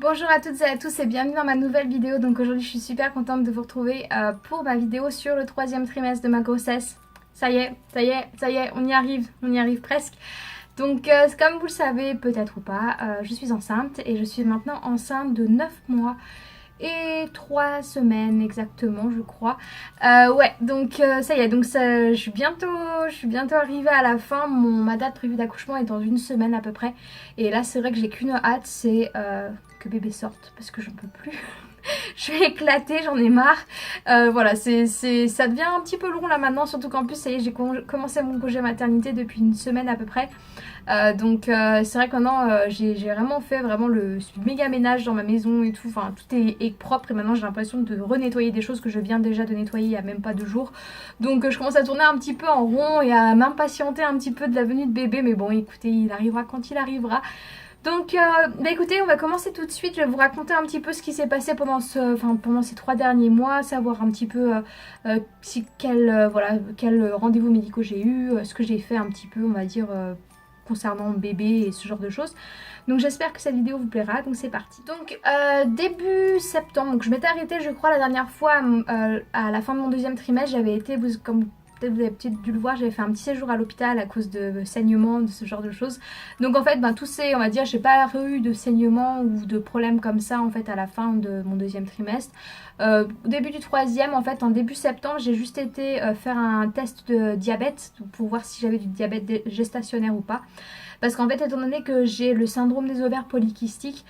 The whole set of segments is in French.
Bonjour à toutes et à tous et bienvenue dans ma nouvelle vidéo. Donc aujourd'hui je suis super contente de vous retrouver pour ma vidéo sur le troisième trimestre de ma grossesse. Ça y est, ça y est, ça y est, on y arrive presque. Donc comme vous le savez peut-être ou pas, je suis enceinte et je suis maintenant enceinte de 9 mois et 3 semaines exactement je crois. Ouais donc ça y est, donc ça, je suis bientôt arrivée à la fin. Ma date prévue d'accouchement est dans une semaine à peu près. Et là c'est vrai que j'ai qu'une hâte, c'est que bébé sorte parce que j'en peux plus. Je vais éclater, j'en ai marre. Voilà, ça devient un petit peu long là maintenant, surtout qu'en plus ça y est, j'ai commencé mon congé maternité depuis une semaine à peu près. Donc c'est vrai que maintenant j'ai vraiment fait vraiment le méga ménage dans ma maison et tout, enfin tout est propre et maintenant j'ai l'impression de renettoyer des choses que je viens déjà de nettoyer il y a même pas 2 jours. Donc je commence à tourner un petit peu en rond et à m'impatienter un petit peu de la venue de bébé, mais bon écoutez, il arrivera quand il arrivera. Donc, bah écoutez, on va commencer tout de suite. Je vais vous raconter un petit peu ce qui s'est passé pendant ces 3 derniers mois, savoir un petit peu quel rendez-vous médicaux j'ai eu, ce que j'ai fait un petit peu, on va dire, concernant bébé et ce genre de choses. Donc j'espère que cette vidéo vous plaira, donc c'est parti. Donc début septembre, donc je m'étais arrêtée je crois la dernière fois à la fin de mon deuxième trimestre. J'avais été, comme peut-être vous avez peut-être dû le voir, j'avais fait un petit séjour à l'hôpital à cause de saignements, de ce genre de choses. Donc en fait, tous ces, on va dire, j'ai pas eu de saignements ou de problèmes comme ça en fait à la fin de mon deuxième trimestre. Au début du troisième, en fait, en début septembre, j'ai juste été faire un test de diabète pour voir si j'avais du diabète gestationnaire ou pas. Parce qu'en fait, étant donné que j'ai le syndrome des ovaires polykystiques,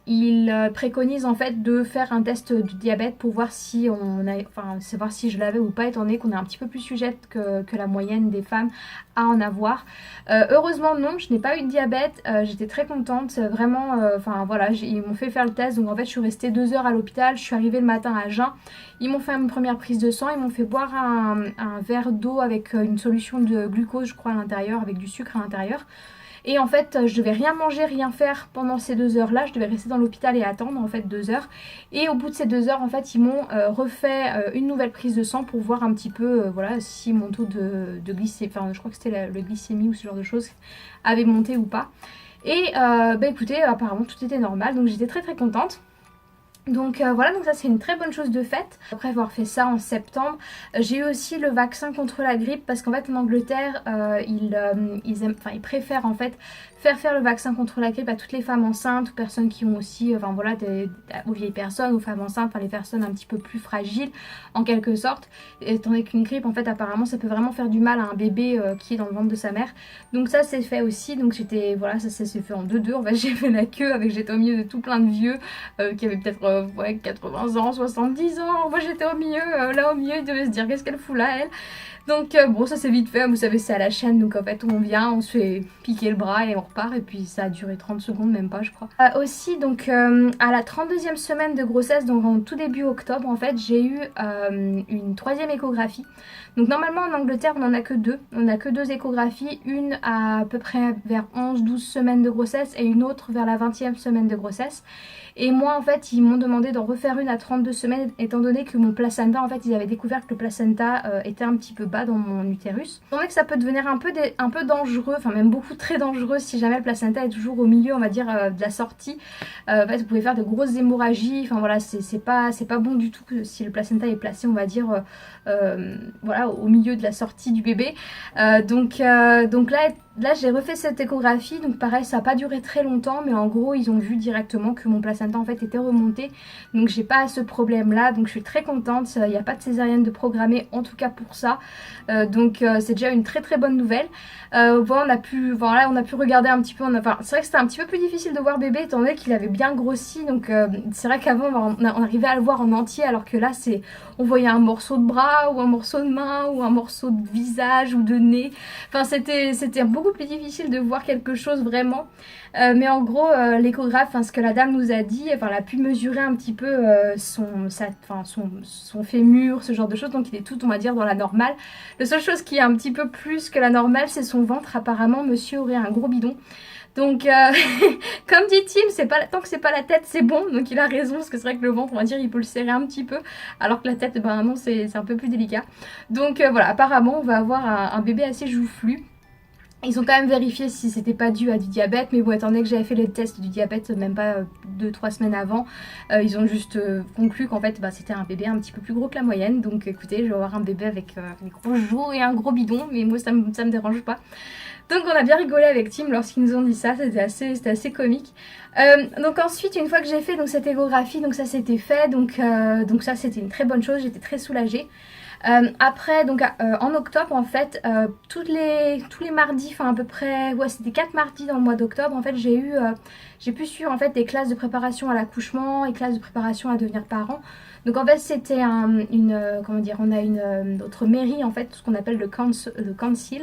il préconise en fait de faire un test du diabète pour voir si savoir si je l'avais ou pas, étant donné qu'on est un petit peu plus sujette que la moyenne des femmes à en avoir. Heureusement non, je n'ai pas eu de diabète, j'étais très contente, vraiment, voilà, ils m'ont fait faire le test, donc en fait je suis restée 2 heures à l'hôpital, je suis arrivée le matin à jeun, ils m'ont fait une première prise de sang, ils m'ont fait boire un verre d'eau avec une solution de glucose je crois à l'intérieur, avec du sucre à l'intérieur. Et en fait, je devais rien manger, rien faire pendant ces 2 heures-là. Je devais rester dans l'hôpital et attendre en fait 2 heures. Et au bout de ces 2 heures, en fait, ils m'ont refait une nouvelle prise de sang pour voir un petit peu, voilà, si mon taux de glycémie, enfin, je crois que c'était le glycémie ou ce genre de choses, avait monté ou pas. Et bah écoutez, apparemment tout était normal, donc j'étais très très contente. Donc voilà, donc ça c'est une très bonne chose de fait. Après avoir fait ça en septembre, j'ai eu aussi le vaccin contre la grippe parce qu'en fait en Angleterre, ils préfèrent en fait faire le vaccin contre la grippe à toutes les femmes enceintes, aux personnes qui ont aussi, aux vieilles personnes, aux femmes enceintes, enfin les personnes un petit peu plus fragiles en quelque sorte. Étant donné qu'une grippe en fait apparemment ça peut vraiment faire du mal à un bébé qui est dans le ventre de sa mère. Donc ça c'est fait aussi, donc voilà, ça s'est fait en deux. En fait j'ai fait la queue j'étais au milieu de tout plein de vieux qui avaient peut-être 80 ans, 70 ans. Moi j'étais au milieu, là au milieu, ils devaient se dire qu'est-ce qu'elle fout là elle. Donc bon, ça c'est vite fait, vous savez c'est à la chaîne, donc en fait on vient, on se fait piquer le bras et on repart, et puis ça a duré 30 secondes, même pas je crois. Aussi donc à la 32e semaine de grossesse, donc en tout début octobre en fait, j'ai eu une troisième échographie. Donc normalement en Angleterre on n'en a que deux, on n'a que deux échographies, une à peu près vers 11-12 semaines de grossesse et une autre vers la 20e semaine de grossesse. Et moi en fait ils m'ont demandé d'en refaire une à 32 semaines étant donné que mon placenta, en fait ils avaient découvert que le placenta était un petit peu bas dans mon utérus. Étant donné que ça peut devenir un peu dangereux, enfin même beaucoup très dangereux si jamais le placenta est toujours au milieu on va dire de la sortie. En fait vous pouvez faire de grosses hémorragies, enfin voilà c'est pas bon du tout que si le placenta est placé on va dire voilà au milieu de la sortie du bébé. Donc là j'ai refait cette échographie, donc pareil ça n'a pas duré très longtemps, mais en gros ils ont vu directement que mon placenta en fait était remonté, donc j'ai pas ce problème là, donc je suis très contente, il n'y a pas de césarienne de programmée en tout cas pour ça. Donc c'est déjà une très très bonne nouvelle. Voilà, on a pu regarder un petit peu, c'est vrai que c'était un petit peu plus difficile de voir bébé étant donné qu'il avait bien grossi, donc c'est vrai qu'avant on arrivait à le voir en entier, alors que là on voyait un morceau de bras ou un morceau de main ou un morceau de visage ou de nez, enfin c'était beaucoup plus difficile de voir quelque chose vraiment. Mais en gros l'échographe, ce que la dame nous a dit, elle a pu mesurer un petit peu son fémur, ce genre de choses, donc il est tout on va dire dans la normale. La seule chose qui est un petit peu plus que la normale, c'est son ventre. Apparemment monsieur aurait un gros bidon. Donc comme dit Tim, tant que c'est pas la tête c'est bon, donc il a raison, parce que c'est vrai que le ventre on va dire il peut le serrer un petit peu, alors que la tête non, c'est un peu plus délicat. Donc voilà, apparemment on va avoir un bébé assez joufflu. Ils ont quand même vérifié si c'était pas dû à du diabète, mais bon, étant donné que j'avais fait le test du diabète même pas 2-3 semaines avant, ils ont juste conclu qu'en fait c'était un bébé un petit peu plus gros que la moyenne. Donc écoutez, je vais avoir un bébé avec des gros joues et un gros bidon, mais moi ça me dérange pas. Donc on a bien rigolé avec Tim lorsqu'ils nous ont dit ça, c'était assez comique. Donc ensuite, une fois que j'ai fait donc, cette échographie, donc ça c'était fait, donc ça c'était une très bonne chose, j'étais très soulagée. Après, donc en octobre, en fait, tous les mardis, enfin à peu près, ouais, c'était 4 mardis dans le mois d'octobre, en fait, j'ai pu suivre en fait des classes de préparation à l'accouchement et classes de préparation à devenir parent. Donc en fait, c'était comment dire, on a notre mairie, en fait, ce qu'on appelle le council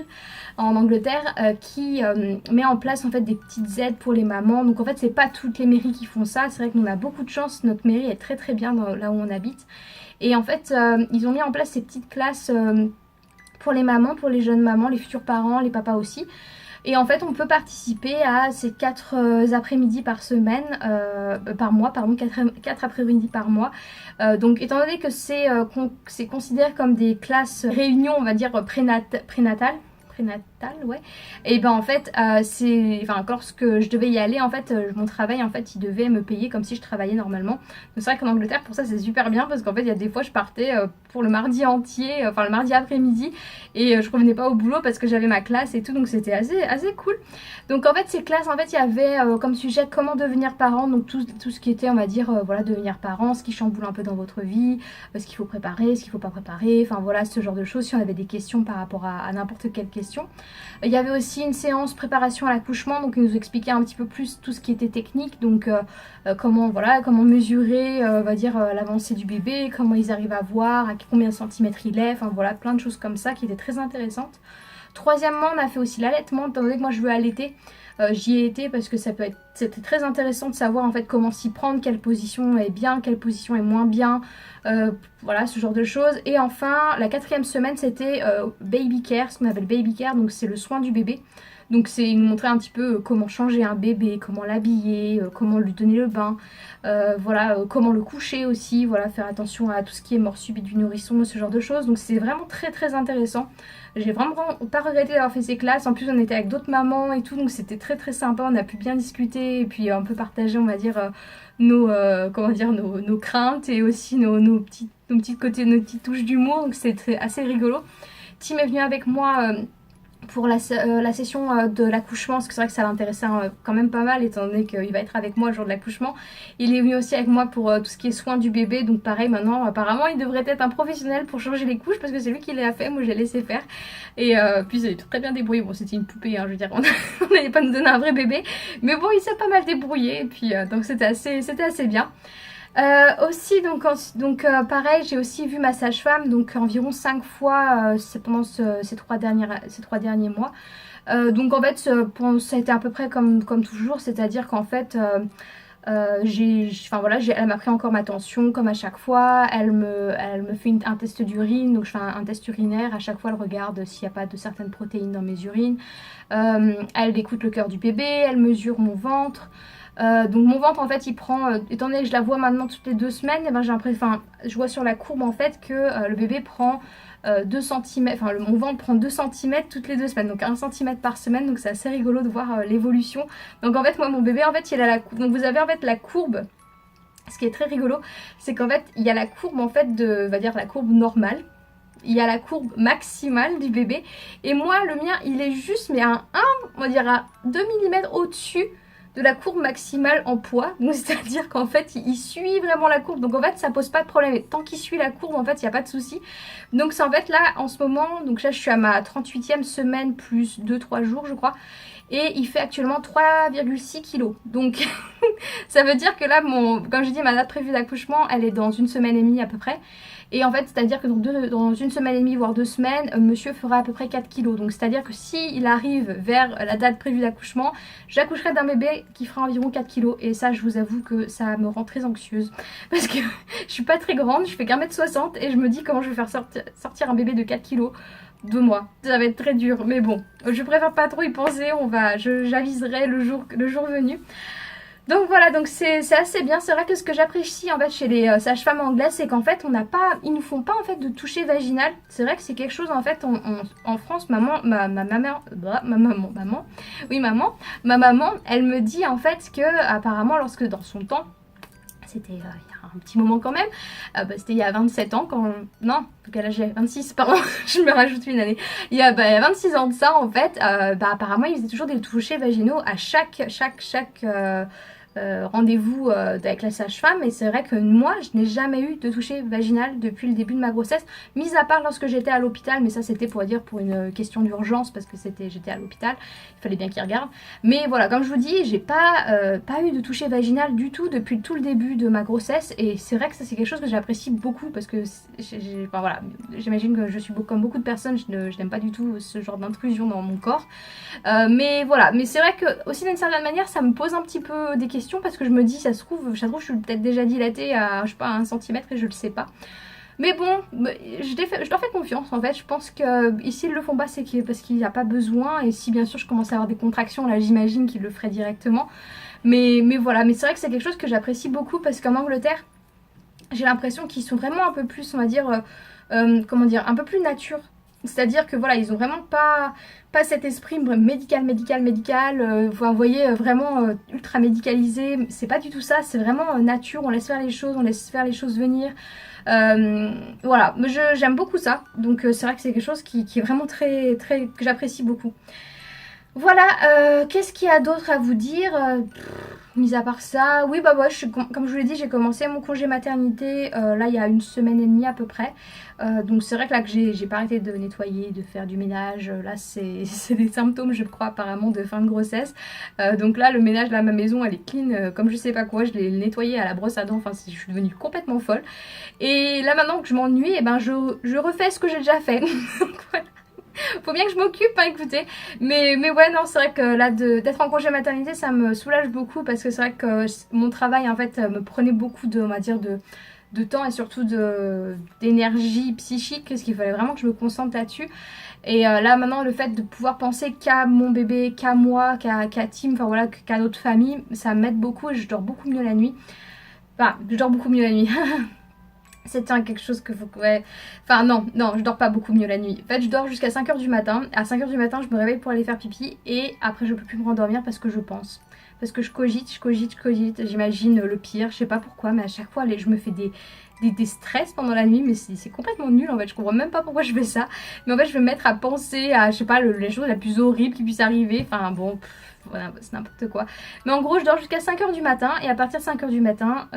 en Angleterre, qui met en place en fait des petites aides pour les mamans. Donc en fait, c'est pas toutes les mairies qui font ça. C'est vrai que nous on a beaucoup de chance, notre mairie est très très bien là où on habite. Et en fait, ils ont mis en place ces petites classes pour les mamans, pour les jeunes mamans, les futurs parents, les papas aussi. Et en fait, on peut participer à ces 4 après-midi par semaine, par mois, pardon, 4 après-midi par mois. Donc, étant donné que c'est considéré comme des classes réunions, on va dire, prénatales, ouais. Et ben en fait, lorsque je devais y aller, en fait, mon travail, en fait, il devait me payer comme si je travaillais normalement. Donc c'est vrai qu'en Angleterre, pour ça, c'est super bien parce qu'en fait, il y a des fois, je partais pour le mardi entier, enfin le mardi après-midi, et je revenais pas au boulot parce que j'avais ma classe et tout, donc c'était assez cool. Donc en fait, ces classes, en fait, il y avait comme sujet comment devenir parent, donc tout ce qui était, on va dire, voilà, devenir parent, ce qui chamboule un peu dans votre vie, ce qu'il faut préparer, ce qu'il faut pas préparer, enfin voilà, ce genre de choses. Si on avait des questions par rapport à n'importe quelle question. Il y avait aussi une séance préparation à l'accouchement, donc ils nous expliquaient un petit peu plus tout ce qui était technique, donc comment mesurer, on va dire, l'avancée du bébé, comment ils arrivent à voir, à combien de centimètres il est, enfin voilà, plein de choses comme ça qui étaient très intéressantes. Troisièmement, on a fait aussi l'allaitement, étant donné que moi je veux allaiter. J'y ai été parce que c'était très intéressant de savoir en fait comment s'y prendre, quelle position est bien, quelle position est moins bien, voilà, ce genre de choses. Et enfin, la 4e semaine, c'était baby care, ce qu'on appelle baby care, donc c'est le soin du bébé. Donc c'est nous montrer un petit peu comment changer un bébé, comment l'habiller, comment lui donner le bain, voilà, comment le coucher aussi, voilà, faire attention à tout ce qui est mort subite du nourrisson, ce genre de choses. Donc c'est vraiment très très intéressant. J'ai vraiment pas regretté d'avoir fait ces classes. En plus, on était avec d'autres mamans et tout, donc c'était très très sympa. On a pu bien discuter et puis un peu partager, on va dire, nos craintes et aussi nos petites touches d'humour. Donc c'était assez rigolo. Tim est venu avec moi pour la session de l'accouchement, parce que c'est vrai que ça l'intéressait quand même pas mal, étant donné qu'il va être avec moi le jour de l'accouchement. Il est venu aussi avec moi pour tout ce qui est soin du bébé, donc pareil, maintenant apparemment il devrait être un professionnel pour changer les couches, parce que c'est lui qui l'a fait, moi j'ai laissé faire. Et puis il s'est très bien débrouillé, bon c'était une poupée, hein, je veux dire, on n'allait pas nous donner un vrai bébé, mais bon il s'est pas mal débrouillé, et puis donc c'était assez bien. Aussi donc pareil, j'ai aussi vu ma sage-femme donc environ 5 fois pendant ces 3 derniers mois. Donc en fait ça a été à peu près comme toujours, c'est-à-dire qu'en fait elle m'a pris encore ma tension comme à chaque fois, elle me fait un test d'urine, donc je fais un test urinaire, à chaque fois elle regarde s'il n'y a pas de certaines protéines dans mes urines, elle écoute le cœur du bébé, elle mesure mon ventre. Donc mon ventre en fait il prend, étant donné que je la vois maintenant toutes les 2 semaines, et ben je vois sur la courbe en fait que le bébé prend 2 cm, enfin mon ventre prend 2 cm toutes les 2 semaines, donc 1 cm par semaine, donc c'est assez rigolo de voir l'évolution. Donc en fait moi mon bébé en fait il a donc vous avez en fait la courbe, ce qui est très rigolo, c'est qu'en fait il y a la courbe en fait on va dire la courbe normale. Il y a la courbe maximale du bébé, et moi le mien il est juste mais on va dire à 2 mm au-dessus de la courbe maximale en poids, donc c'est-à-dire qu'en fait il suit vraiment la courbe, donc en fait ça pose pas de problème, et tant qu'il suit la courbe en fait il n'y a pas de souci. Donc c'est en fait là en ce moment, donc là je suis à ma 38e semaine plus 2-3 jours je crois, et il fait actuellement 3,6 kg, donc ça veut dire que là comme j'ai dit, ma date prévue d'accouchement elle est dans 1 semaine et demie à peu près. Et en fait, c'est-à-dire que dans 1 semaine et demie, voire 2 semaines, monsieur fera à peu près 4 kilos. Donc c'est-à-dire que s'il arrive vers la date prévue d'accouchement, j'accoucherai d'un bébé qui fera environ 4 kilos. Et ça, je vous avoue que ça me rend très anxieuse. Parce que je suis pas très grande, je fais qu'1m60 et je me dis comment je vais faire sortir un bébé de 4 kilos de moi. Ça va être très dur, mais bon, je préfère pas trop y penser, j'aviserai le jour venu. Donc voilà, donc c'est assez bien. C'est vrai que ce que j'apprécie en fait chez les sages-femmes anglaises, c'est qu'en fait ils nous font pas en fait de toucher vaginal. C'est vrai que c'est quelque chose en fait en France, ma maman, ma maman, elle me dit en fait que apparemment lorsque dans son temps, c'était il y a un petit moment quand même, c'était il y a 27 ans quand... Non, quel âge j'ai 26, pardon, je me rajoute une année. Il y a 26 ans de ça en fait, apparemment ils faisaient toujours des touchés vaginaux à chaque rendez-vous avec la sage-femme, et c'est vrai que moi je n'ai jamais eu de toucher vaginal depuis le début de ma grossesse, mis à part lorsque j'étais à l'hôpital, mais ça c'était pour dire pour une question d'urgence parce que j'étais à l'hôpital, il fallait bien qu'ils regardent. Mais voilà, comme je vous dis, j'ai pas eu de toucher vaginal du tout depuis tout le début de ma grossesse, et c'est vrai que ça c'est quelque chose que j'apprécie beaucoup parce que enfin, voilà, j'imagine que je suis comme beaucoup de personnes, je n'aime pas du tout ce genre d'intrusion dans mon corps. Mais voilà, mais c'est vrai que aussi d'une certaine manière ça me pose un petit peu des questions parce que je me dis ça se trouve je suis peut-être déjà dilatée à je sais pas 1 centimètre et je le sais pas. Mais bon, je leur fais confiance en fait. Je pense que ici ils le font pas, c'est parce qu'il n'y a pas besoin, et si bien sûr je commence à avoir des contractions là j'imagine qu'ils le feraient directement. Mais voilà, mais c'est vrai que c'est quelque chose que j'apprécie beaucoup parce qu'en Angleterre j'ai l'impression qu'ils sont vraiment un peu plus, on va dire, comment dire, un peu plus nature. C'est-à-dire que voilà, ils ont vraiment pas cet esprit médical, vous voyez, vraiment ultra médicalisé. C'est pas du tout ça, c'est vraiment nature, on laisse faire les choses, on laisse faire les choses venir. Voilà, j'aime beaucoup ça. Donc c'est vrai que c'est quelque chose qui est vraiment très, très, que j'apprécie beaucoup. Voilà, qu'est-ce qu'il y a d'autre à vous dire mis à part ça, oui bah ouais, comme je vous l'ai dit, j'ai commencé mon congé maternité là il y a 1 semaine et demie à peu près. Donc c'est vrai que là que j'ai pas arrêté de nettoyer, de faire du ménage. Là c'est des symptômes je crois apparemment de fin de grossesse. Donc là le ménage, là ma maison elle est clean comme je sais pas quoi, je l'ai nettoyée à la brosse à dents, enfin je suis devenue complètement folle. Et là maintenant que je m'ennuie, et ben je refais ce que j'ai déjà fait. Donc voilà. Faut bien que je m'occupe, hein, écoutez. Mais ouais, non, c'est vrai que là, d'être en congé maternité, ça me soulage beaucoup parce que c'est vrai que mon travail, en fait, me prenait beaucoup on va dire, de temps et surtout d'énergie psychique, parce qu'il fallait vraiment que je me concentre là-dessus. Et là, maintenant, le fait de pouvoir penser qu'à mon bébé, qu'à moi, qu'à Tim, enfin voilà, qu'à notre famille, ça m'aide beaucoup et je dors beaucoup mieux la nuit. Enfin, je dors beaucoup mieux la nuit. C'est quelque chose que vous pouvez... Enfin non, je dors pas beaucoup mieux la nuit. En fait, je dors jusqu'à 5h du matin. À 5h du matin, je me réveille pour aller faire pipi. Et après, je peux plus me rendormir parce que je pense. Parce que je cogite. J'imagine le pire. Je sais pas pourquoi, mais à chaque fois, je me fais des stress pendant la nuit. Mais c'est complètement nul en fait. Je comprends même pas pourquoi je fais ça. Mais en fait, je vais me mettre à penser à, je sais pas, les choses les plus horribles qui puissent arriver. Enfin bon... Voilà, c'est n'importe quoi. Mais en gros, je dors jusqu'à 5h du matin. Et à partir de 5h du matin,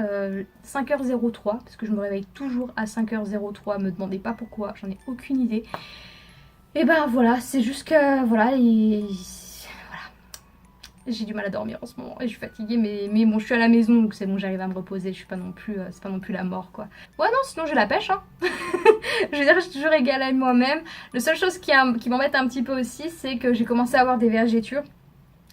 5h03, parce que je me réveille toujours à 5h03, me demandez pas pourquoi, j'en ai aucune idée. Et ben voilà, c'est juste que... Voilà, voilà. J'ai du mal à dormir en ce moment et je suis fatiguée, mais bon, je suis à la maison, donc c'est bon, j'arrive à me reposer. Je suis pas non plus... c'est pas non plus la mort, quoi. Ouais, non, sinon j'ai la pêche, hein. Je veux dire, je suis toujours égale à moi-même. La seule chose qui m'embête un petit peu aussi, c'est que j'ai commencé à avoir des vergetures.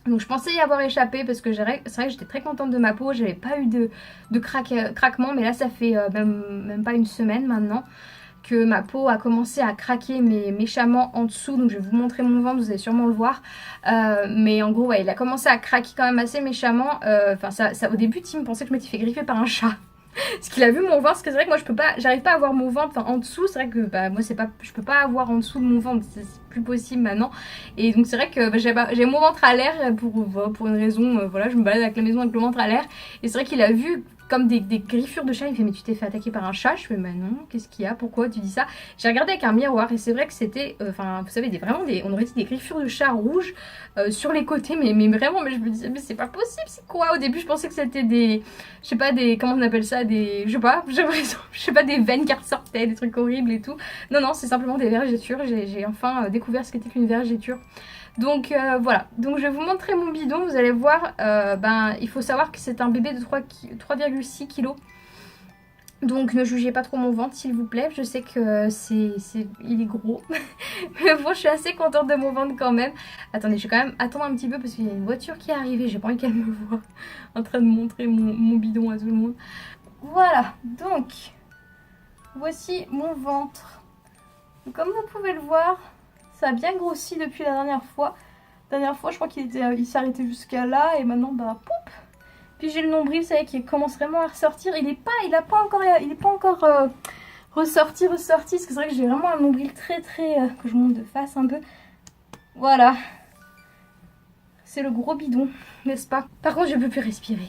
Donc je pensais y avoir échappé parce que c'est vrai que j'étais très contente de ma peau, j'avais pas eu de craquement, mais là ça fait même pas 1 semaine maintenant que ma peau a commencé à craquer mais méchamment en dessous. Donc je vais vous montrer mon ventre, vous allez sûrement le voir. Mais en gros ouais, il a commencé à craquer quand même assez méchamment. Enfin au début Tim pensait que je m'étais fait griffer par un chat. Parce qu'il a vu mon ventre, parce que c'est vrai que moi j'arrive pas à avoir mon ventre, enfin en dessous, c'est vrai que moi je peux pas avoir en dessous de mon ventre, c'est plus possible maintenant. Et donc c'est vrai que j'ai mon ventre à l'air pour une raison, voilà, je me balade avec la maison avec le ventre à l'air. Et c'est vrai qu'il a vu comme des griffures de chat, il me fait mais tu t'es fait attaquer par un chat? Je fais bah non, qu'est-ce qu'il y a, pourquoi tu dis ça? J'ai regardé avec un miroir et c'est vrai que c'était, enfin vous savez, vraiment on aurait dit des griffures de chat rouges sur les côtés, mais vraiment, mais je me disais mais c'est pas possible, c'est quoi? Au début je pensais que c'était des, je sais pas, comment on appelle ça, des, je sais pas, je sais pas, des veines qui ressortaient, des trucs horribles et tout. Non, c'est simplement des vergetures, j'ai enfin découvert ce qu'était qu'une vergeture. Donc voilà, donc je vais vous montrer mon bidon, vous allez voir, il faut savoir que c'est un bébé de 3,6 kg. Donc ne jugez pas trop mon ventre s'il vous plaît, je sais que il est gros. Mais bon, je suis assez contente de mon ventre quand même. Attendez, je vais quand même attendre un petit peu parce qu'il y a une voiture qui est arrivée, j'ai pas envie qu'elle me voie en train de montrer mon bidon à tout le monde. Voilà, donc voici mon ventre. Donc, comme vous pouvez le voir, ça a bien grossi depuis la dernière fois. La dernière fois, je crois qu'il s'arrêtait jusqu'à là et maintenant, poup, Puis j'ai le nombril, ça y est, qui commence vraiment à ressortir. Il a pas encore ressorti, parce que c'est vrai que j'ai vraiment un nombril très que je monte de face un peu. Voilà. C'est le gros bidon, n'est-ce pas? Par contre, je peux plus respirer.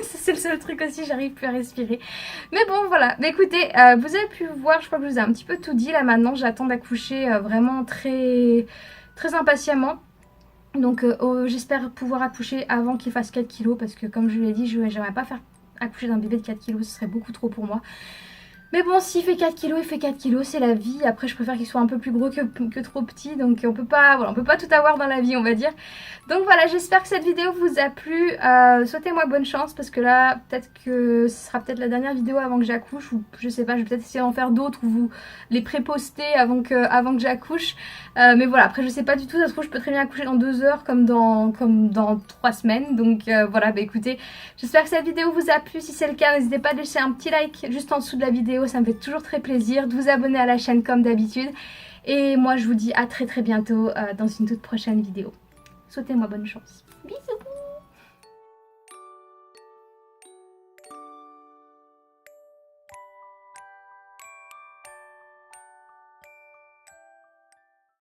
C'est le seul truc aussi, j'arrive plus à respirer. Mais bon, voilà. Mais écoutez, vous avez pu voir, je crois que je vous ai un petit peu tout dit là maintenant. J'attends d'accoucher vraiment très impatiemment. Donc j'espère pouvoir accoucher avant qu'il fasse 4 kilos, parce que comme je l'ai dit, j'aimerais pas faire accoucher d'un bébé de 4 kilos, ce serait beaucoup trop pour moi. Mais bon, s'il fait 4 kilos, il fait 4 kilos, c'est la vie. Après, je préfère qu'il soit un peu plus gros que trop petit. Donc on peut pas, voilà, on peut pas tout avoir dans la vie, on va dire. Donc voilà, j'espère que cette vidéo vous a plu. Souhaitez-moi bonne chance, parce que là, peut-être que ce sera peut-être la dernière vidéo avant que j'accouche. Ou je sais pas, je vais peut-être essayer d'en faire d'autres ou vous les pré-poster avant que j'accouche. Mais voilà, après je sais pas du tout, ça se trouve je peux très bien accoucher dans 2 heures comme dans 3 semaines. Donc voilà, bah écoutez, j'espère que cette vidéo vous a plu. Si c'est le cas, n'hésitez pas à laisser un petit like juste en dessous de la vidéo, ça me fait toujours très plaisir. De vous abonner à la chaîne comme d'habitude. Et moi je vous dis à très bientôt dans une toute prochaine vidéo. Souhaitez-moi bonne chance. Bisous.